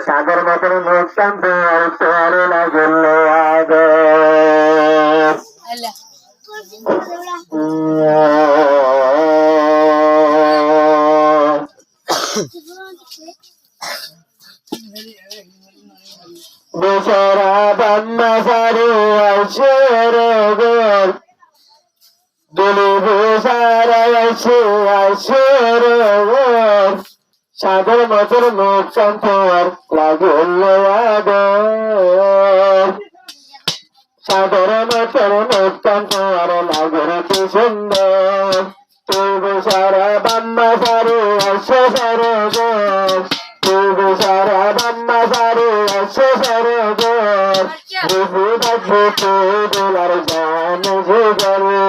সাগর মতন মুক্তান তোর লাগল আগ বেচারা বান্না সারি আছে রে গোল দুলি বেচারা আছে রে গোল সাগর মতন মুক্তান তোর লাগল আগ সাগর মতন মুক্তান তোর লাগল কি সুন্দর তুই বেচারা বান্না সারি আছে রে গোল তুই বেচারা বান্না সারি আছে রে গোল বুঝি বাজু তুই দোলার জান জুগারে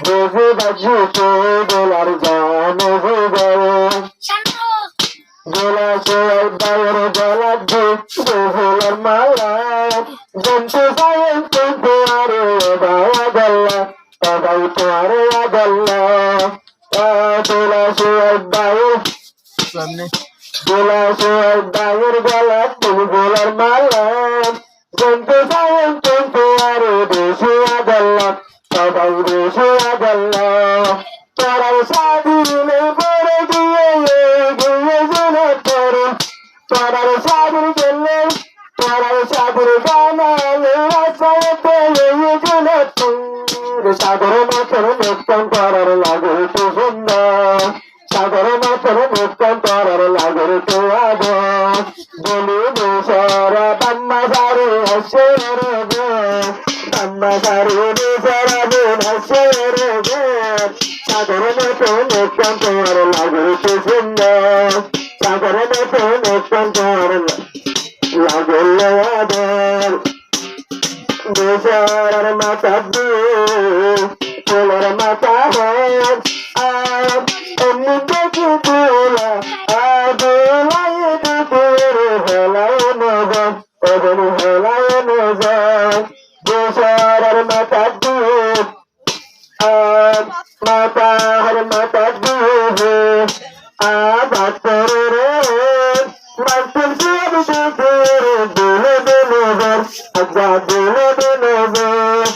বুঝি বাজু তুই দোলার জান জুগারে গোলা সোয়াই বাইর গলা দুলার মালা জন্তু সায়েন কিন্তু আরে বায়া গল্লা সবাই তো আরে গল্লা গোলা সোয়াই বাইর গোলা সোয়াই বাইর গলা দুলার মালা জন্তু সায়েন কিন্তু আরে দেশিয়া গল্লা সবাই দেশিয়া গল্লা তোরাই সাদিলে পরে দিয়ে তোরার সাগর গেলে তোরার সাগর গানালে সাগর মাথার মুক্তান করার লাগর তো সুন্দর সাগর মাথার মুক্তান করার লাগর তো আগ বলি বেসারা বান্না সারি হাসে রে গো বান্না সারি বেসারা বোন হাসে রে গো সাগর মাথার মুক্তান করার লাগর তো সুন্দর সাগর মতন মুক্তান তোর লাগল আদর বেচারার মাথা তোলার মাথা হাত আর এমনি দেখি তোলা আদলাই দুপুর হেলায় নজর ওদের হেলায় নজর বেচারার মাথা আর মাথার মাথা আবাদ করে মাস্টার সাহেব দুপুর দিলে দিনভর আজ্জা দিলে দিনভর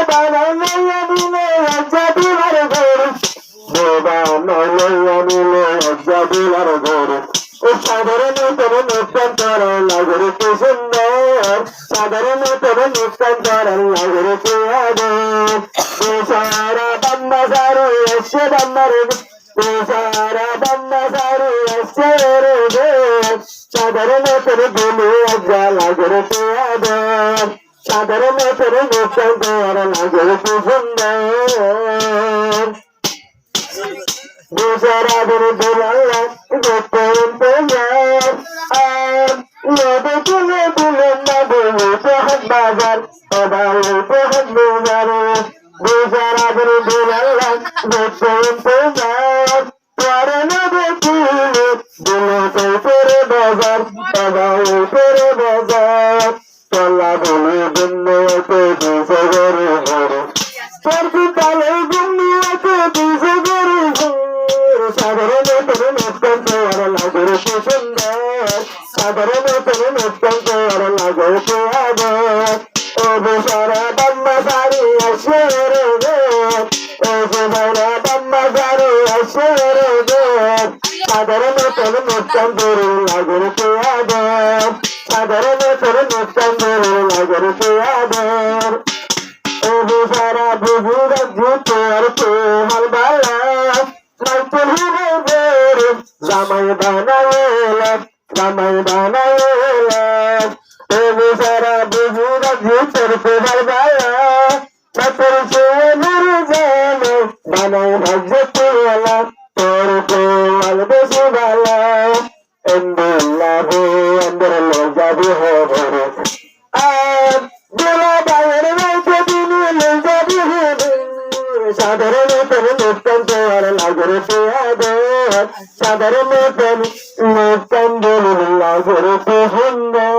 বানাইয়া দিলে আজ্জা দিলার ঘর বানাইয়া দিলে আজ্জা দিলার ঘর ও সাধারণ তোর মুক্তান করার লাগর কি সুন্দর সাধারণ তোর মুক্তান করার লাগর কি আদর সারা বান্না সারি এসে বান্নার বেচারা বান্না সারি আছে রে গো সাধারণ তোর গুলি আজ্জা লাগর তো আদর সাধারণ তোর মুক্তান করার লাগর কি সুন্দর বেচারা বড় দোলাল্লা গোপন পেয়ার আর লোদে তুলে তুলে না বলে হাত বাজার সবাই হাত বাজারে বেচারা বড় দোলাল্লা গোপন পেয়ার পরে না দেখিলে দিলে করে বাজার সবাই করে বাজার চলা বলে জন্য দিশে গরে ঘরে পরশু কালে গুমিয়াতে দিশে গরে ঘরে সাধারণ তোর মুক্তান তোর লাগর কি সুন্দর সাধারণ তোর মুক্তান তোর লাগর কি আদর ও বেচারা বান্না সারি আসে রে গো ও বেচারা বান্না সারি আসে রে গো সাধারণ তোর মুক্তান তোর লাগর কি আদর সাধারণ তোর মুক্তান তোর লাগর কি আদর ও বেচারা বুঝু রাজ্য তোর তোহার বালা নাইতেল হিরে বেরে জামাই বানাইলাম ও বেচারা বুঝু রাজ্য তোর তোহার বালা নাইতেল চেয়ে মেরে জানো বানাই ভাজ্য তোলা তোর তোয়াল বেশি বালা এন্দিল্লাহু এন্দিল্লাহ যাবি হবরে আর গোলা বাইরে রাইতে দিনে যাবি হবরে সাধারণ তোর মুক্তান তোর লাগর তো আদর সাধারণ তোর মুক্তান তোর লাগর তো সুন্দর